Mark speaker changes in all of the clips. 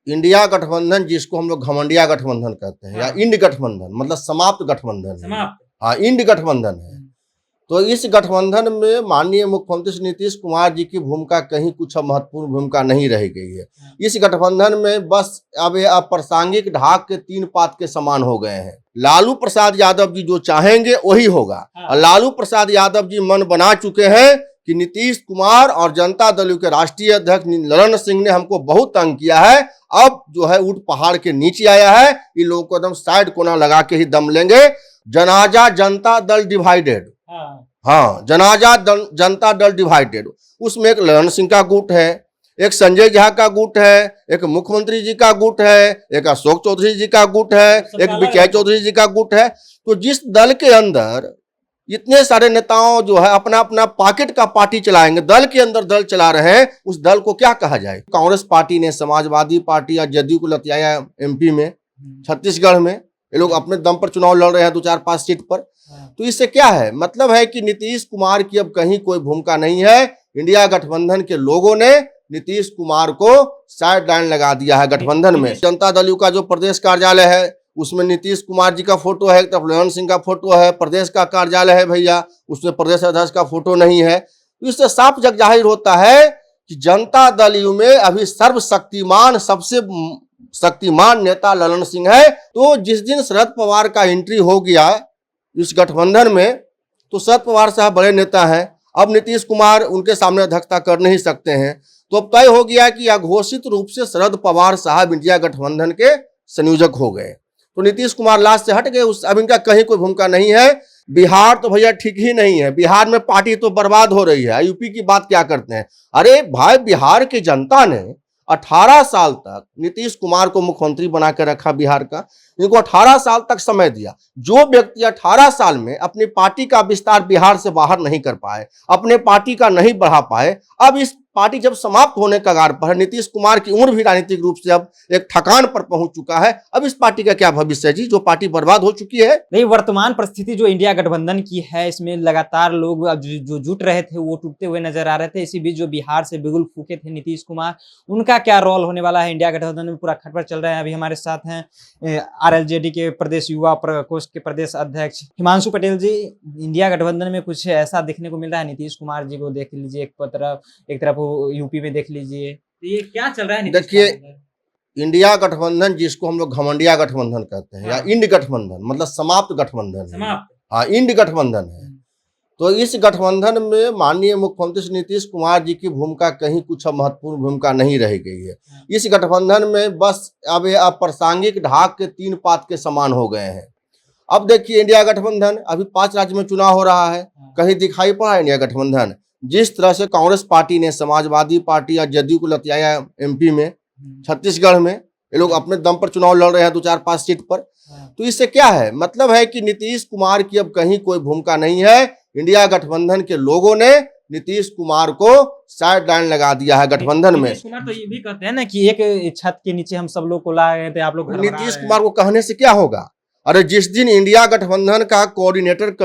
Speaker 1: India गठबंधन, जिसको हम लोग घमंडिया गठबंधन कहते हैं, या इंड गठबंधन, मतलब समाप्त गठबंधन है। हाँ, इंड गठबंधन है। तो इस गठबंधन में माननीय मुख्यमंत्री श्री नीतीश कुमार जी की भूमिका कहीं कुछ महत्वपूर्ण भूमिका नहीं रह गई है। इस गठबंधन में बस अब ये अप्रासंगिक ढाक के 3 पात के समान हो गए हैं। लालू प्रसाद यादव जी जो चाहेंगे वही होगा, और लालू प्रसाद यादव जी मन बना चुके हैं कि नीतीश कुमार और जनता दल के राष्ट्रीय अध्यक्ष नरेंद्र सिंह ने हमको बहुत तंग किया है, अब जो है ऊंट पहाड़ के नीचे आया है, इन लोगों को एकदम साइड कोना लगा के ही दम लेंगे। जनाजा जनता दल डिवाइडेड, हाँ, जनाजा जनता दल डिवाइडेड, उसमें एक नरेंद्र सिंह का गुट है, एक संजय झा का गुट है, एक मुख्यमंत्री जी का गुट है, एक अशोक चौधरी जी का गुट है, एक विजय चौधरी जी का गुट है। तो जिस दल के अंदर इतने सारे नेताओं जो है अपना अपना पॉकेट का पार्टी चलाएंगे, दल के अंदर दल चला रहे हैं, उस दल को क्या कहा जाए। कांग्रेस पार्टी ने समाजवादी पार्टी या जदयू को लतियाया एमपी में, छत्तीसगढ़ में ये लोग अपने दम पर चुनाव लड़ रहे हैं 2-4-5 सीट पर। तो इससे क्या है, मतलब है कि नीतीश कुमार की अब कहीं कोई भूमिका नहीं है। इंडिया गठबंधन के लोगों ने नीतीश कुमार को साइड लाइन लगा दिया है गठबंधन में। जनता दल का जो प्रदेश कार्यालय है उसमें नीतीश कुमार जी का फोटो है, तब नरेंद्र सिंह का फोटो है। प्रदेश का कार्यालय है भैया, उसमें प्रदेश अध्यक्ष का फोटो नहीं है। तो इससे साफ जग जाहिर होता है कि जनता दल में अभी सर्वशक्तिमान, सबसे शक्तिमान नेता नरेंद्र सिंह है। तो जिस दिन शरद पवार का एंट्री हो गया इस गठबंधन में, तो शरद पवार साहब बड़े नेता हैं, अब नीतीश कुमार उनके सामने अध्यक्षता कर नहीं सकते हैं। तो अब तय हो गया कि अघोषित रूप से शरद पवार साहब इंडिया गठबंधन के संयोजक हो गए। तो नीतीश कुमार लास्ट से हट गए, उस अब इनका कहीं कोई भूमिका नहीं है। बिहार तो भैया ठीक ही नहीं है, बिहार में पार्टी तो बर्बाद हो रही है। यूपी की बात क्या करते हैं, अरे भाई बिहार की जनता ने 18 साल तक नीतीश कुमार को मुख्यमंत्री बना के रखा बिहार का, इनको 18 साल तक समय दिया। जो व्यक्ति 18 साल में अपनी पार्टी का विस्तार बिहार से बाहर नहीं कर पाए, अपने पार्टी का नहीं बढ़ा पाए, अब इस पार्टी जब समाप्त होने कगार पर है, नीतीश कुमार की उम्र भी राजनीतिक रूप से अब एक थकान पर पहुंच चुका है, अब इस पार्टी का क्या भविष्य है जी, जो पार्टी बर्बाद हो चुकी है।
Speaker 2: नहीं, वर्तमान परिस्थिति जो इंडिया गठबंधन की है, इसमें लगातार लोग जो जुट रहे थे वो टूटते हुए नजर आ रहे थे। इसी बीच जो बिहार से बिगुल फूके थे नीतीश कुमार, उनका क्या रोल होने वाला है इंडिया गठबंधन में, पूरा खटपट चल रहा है। अभी हमारे साथ हैं आरएलजेडी के प्रदेश युवा प्रकोष्ठ के प्रदेश अध्यक्ष हिमांशु पटेल जी। इंडिया गठबंधन में कुछ ऐसा देखने को मिल रहा है, नीतीश कुमार जी को देख लीजिए एक तरफ यूपी में देख लीजिए, तो ये क्या चल रहा है।
Speaker 1: देखिए, इंडिया गठबंधन, जिसको हम लोग घमंडिया गठबंधन कहते हैं, या इंड गठबंधन, मतलब समाप्त गठबंधन है। हाँ, इंड गठबंधन है। तो इस गठबंधन में माननीय मुख्यमंत्री श्री नीतीश कुमार जी की भूमिका कहीं कुछ महत्वपूर्ण भूमिका नहीं रह गई है। इस गठबंधन में बस अब ये अप्रासंगिक ढाक के 3 पात के समान हो गए हैं। अब देखिए, इंडिया गठबंधन अभी 5 राज्य में चुनाव हो रहा है, कहीं दिखाई पड़ा इंडिया गठबंधन। जिस तरह से कांग्रेस पार्टी ने समाजवादी पार्टी या जदयू को लतियाया एमपी में, छत्तीसगढ़ में ये लोग अपने दम पर चुनाव लड़ रहे हैं 2-4-5 सीट पर। तो इससे क्या है, मतलब है कि नीतीश कुमार की अब कहीं कोई भूमिका नहीं है। इंडिया गठबंधन के लोगों ने नीतीश कुमार को साइड लाइन लगा दिया है गठबंधन में।
Speaker 2: नीतीश कुमार तो ये भी कहते हैं ना कि एक छत के नीचे हम सब लोग को ला गए थे, आप लोग
Speaker 1: नीतीश कुमार को कहने से क्या होगा। अरे जिस दिन इंडिया गठबंधन का कोऑर्डिनेटर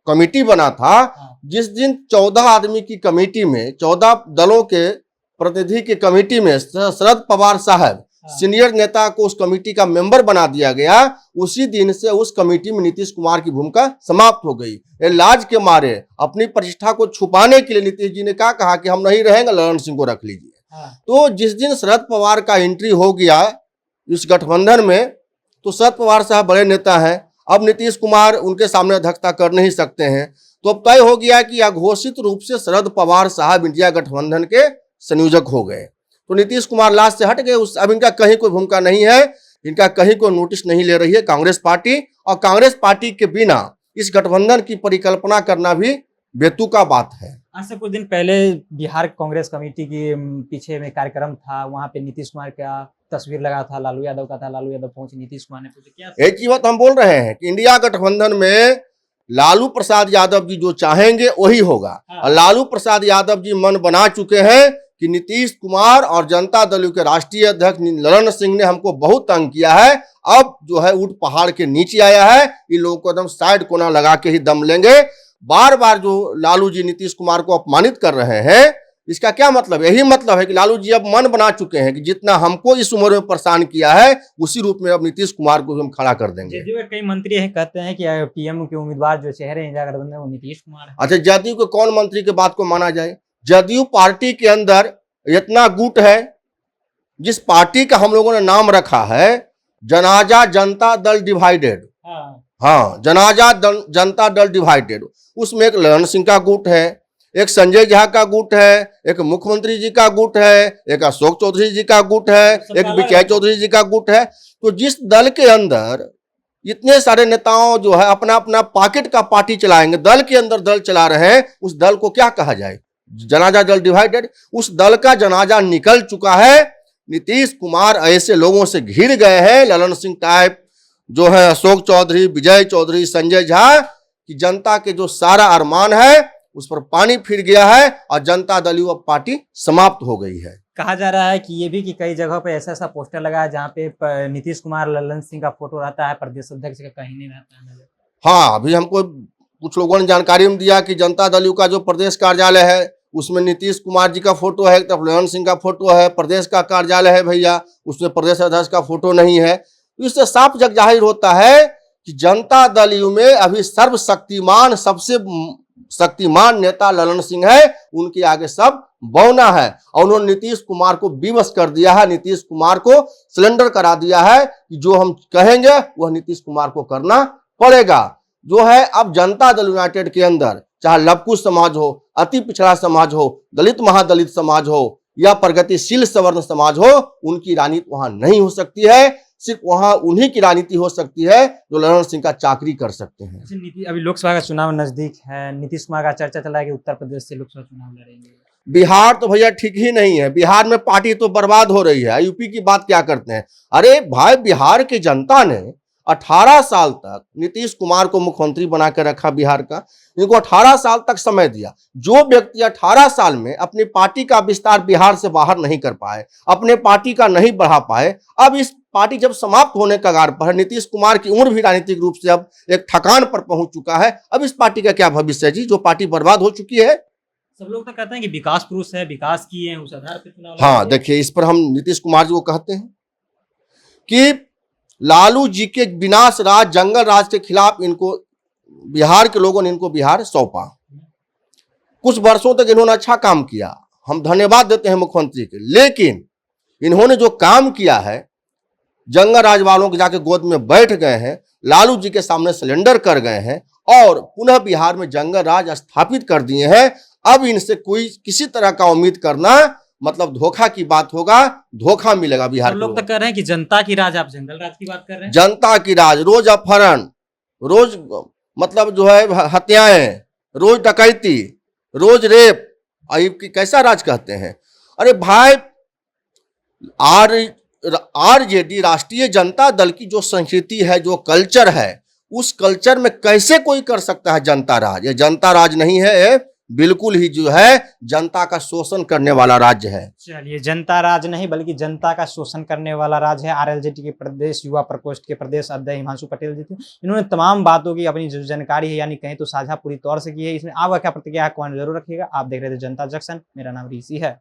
Speaker 1: कमेटी बना था, जिस दिन 14 आदमी की कमेटी में, 14 दलों के प्रतिनिधि की कमेटी में शरद पवार साहब सीनियर नेता को उस कमेटी का मेंबर बना दिया गया, उसी दिन से उस कमेटी में नीतीश कुमार की भूमिका समाप्त हो गई। लाज के मारे, अपनी प्रतिष्ठा को छुपाने के लिए नीतीश जी ने कहा कि हम नहीं रहेंगे, नरेंद्र सिंह को रख लीजिए। तो जिस दिन शरद पवार का एंट्री हो गया इस गठबंधन में, तो शरद पवार साहब बड़े नेता हैं, अब नीतीश कुमार उनके सामने अध्यक्षता कर नहीं सकते हैं। तो अब तय हो गया कि अघोषित रूप से शरद पवार साहब इंडिया गठबंधन के संयोजक हो गए। तो नीतीश कुमार लास्ट से हट गए, अब इनका कहीं कोई भूमिका नहीं है, इनका कहीं कोई नोटिस नहीं ले रही है कांग्रेस पार्टी। और कांग्रेस पार्टी के बिना इस गठबंधन की परिकल्पना करना भी बेतुका बात है।
Speaker 2: आज से कुछ दिन पहले बिहार कांग्रेस कमेटी के पीछे में कार्यक्रम था, वहां पे नीतीश कुमार का तस्वीर लगा था, लालू यादव का था। लालू यादव पहुंचे, नीतीश कुमार ने पूछा क्या
Speaker 1: एक ही बात हम बोल रहे हैं कि इंडिया गठबंधन में लालू प्रसाद यादव जी जो चाहेंगे वही होगा। और लालू प्रसाद यादव जी मन बना चुके हैं कि नीतीश कुमार और जनता दल के राष्ट्रीय अध्यक्ष नरेंद्र सिंह ने हमको बहुत तंग किया है, अब जो है ऊंट पहाड़ के नीचे आया है, इन लोगों को एकदम साइड कोना लगा के ही दम लेंगे। बार बार जो लालू जी नीतीश कुमार को अपमानित कर रहे हैं, इसका क्या मतलब? यही मतलब है कि लालू जी अब मन बना चुके हैं कि जितना हमको इस उम्र में परेशान किया है उसी रूप में अब नीतीश कुमार को हम खड़ा कर देंगे।
Speaker 2: जदयू के कई मंत्री हैं कहते हैं कि पीएम के उम्मीदवार जो चेहरे इंडिया गठबंधन वो नीतीश कुमार है।
Speaker 1: अच्छा, जदयू के कौन मंत्री की बात को माना जाए? जदयू पार्टी के अंदर इतना गुट है, जिस पार्टी का हम लोगों ने नाम रखा है जनाजा जनता दल डिवाइडेड। हाँ, जनाजा जनता दल डिवाइडेड, उसमें एक ललन सिंह का गुट है, एक संजय झा का गुट है, एक मुख्यमंत्री जी का गुट है, एक अशोक चौधरी जी का गुट है, एक विजय चौधरी जी का गुट है। तो जिस दल के अंदर इतने सारे नेताओं जो है अपना अपना पॉकेट का पार्टी चलाएंगे, दल के अंदर दल चला रहे हैं, उस दल को क्या कहा जाए? जनाजा दल डिवाइडेड। उस दल का जनाजा निकल चुका है। नीतीश कुमार ऐसे लोगों से घिर गए हैं, ललन सिंह टाइप जो है, अशोक चौधरी, विजय चौधरी, संजय झा, कि जनता के जो सारा अरमान है उस पर पानी फिर गया है और जनता दल यू पार्टी समाप्त हो गई है।
Speaker 2: कहा जा रहा है कि ये भी कि कई जगह पे ऐसा पोस्टर लगा है जहाँ पे नीतीश कुमार ललन सिंह का फोटो रहता है, प्रदेश अध्यक्ष का कहीं नहीं रहता है।
Speaker 1: हाँ, अभी हमको कुछ लोगों ने जानकारी में दिया कि जनता दल यू का जो प्रदेश कार्यालय है उसमें नीतीश कुमार जी का फोटो है, तब ललन सिंह का फोटो है। प्रदेश का कार्यालय है भैया, उसमें प्रदेश अध्यक्ष का फोटो नहीं है। तो इससे साफ जग जाहिर होता है कि जनता दल यू में अभी सर्वशक्तिमान, सबसे शक्तिमान नेता ललन सिंह है, उनके आगे सब बौना है। और उन्होंने नीतीश कुमार को विवश कर दिया है, नीतीश कुमार को सिलेंडर करा दिया है कि जो हम कहेंगे वह नीतीश कुमार को करना पड़ेगा। जो है अब जनता दल यूनाइटेड के अंदर चाहे लवकुश समाज हो, अति पिछड़ा समाज हो, दलित महादलित समाज हो या प्रगतिशील सवर्ण समाज हो, उनकी राजनीति वहां नहीं हो सकती है। सिर्फ वहां उन्हीं की राजनीति हो सकती है जो ललन सिंह का चाकरी कर सकते हैं।
Speaker 2: अभी लोकसभा का चुनाव नजदीक है, नीतीश कुमार का चर्चा चला है कि उत्तर प्रदेश से लोकसभा चुनाव लड़ेंगे।
Speaker 1: बिहार तो भैया ठीक ही नहीं है, बिहार में पार्टी तो बर्बाद हो रही है। यूपी की बात क्या करते हैं? अरे भाई, बिहार की जनता ने 18 साल तक नीतीश कुमार को मुख्यमंत्री बना के रखा बिहार का। इनको 18 साल तक समय दिया। जो व्यक्ति 18 साल में अपनी पार्टी का विस्तार बिहार से बाहर नहीं कर पाए, अपने पार्टी का नहीं बढ़ा पाए, अब इस पार्टी जब समाप्त होने कगार पर है, नीतीश कुमार की उम्र भी राजनीतिक रूप से अब एक थकान पर पहुंच चुका है, अब इस पार्टी का क्या भविष्य है जी, जो पार्टी बर्बाद हो चुकी है।
Speaker 2: सब लोग तो कहते हैं कि विकास पुरुष है, विकास किए हैं, उस आधार पर चुनाव।
Speaker 1: हाँ, देखिए, इस पर हम नीतीश कुमार जी को कहते हैं कि लालू जी के विनाश राज, जंगल राज के खिलाफ इनको बिहार के लोगों ने इनको बिहार सौंपा। कुछ वर्षों तक इन्होंने अच्छा काम किया, हम धन्यवाद देते हैं मुख्यमंत्री के। लेकिन इन्होंने जो काम किया है, जंगल राज वालों के जाके गोद में बैठ गए हैं, लालू जी के सामने सिलेंडर कर गए हैं और पुनः बिहार में जंगल राज स्थापित कर दिए हैं। अब इनसे कोई किसी तरह का उम्मीद करना मतलब धोखा की बात होगा, धोखा मिलेगा बिहार।
Speaker 2: लोग तो कह रहे हैं कि जनता की राज, आप जंगल राज की बात कर रहे हैं।
Speaker 1: जनता की राज, रोज अपहरण, रोज मतलब जो है हत्याएं, रोज डकैती, रोज रेप, कैसा राज कहते हैं? अरे भाई, आरजेडी राष्ट्रीय जनता दल की जो संस्कृति है, जो कल्चर है, उस कल्चर में कैसे कोई कर सकता है जनता राज? ये जनता राज नहीं है, बिल्कुल ही जो है जनता का शोषण करने वाला राज्य है।
Speaker 2: चलिए, जनता राज नहीं बल्कि जनता का शोषण करने वाला राज्य है। आरएलजेडी के प्रदेश युवा प्रकोष्ठ के प्रदेश अध्यक्ष हिमांशु पटेल जी थे। इन्होंने तमाम बातों की अपनी जो जानकारी है, यानी कहीं तो साझा पूरी तौर से की है। इसमें आपका क्या प्रतिक्रिया है, कमेंट जरूर रखिएगा। आप देख रहे थे जनता जंक्शन, मेरा नाम ऋषि है।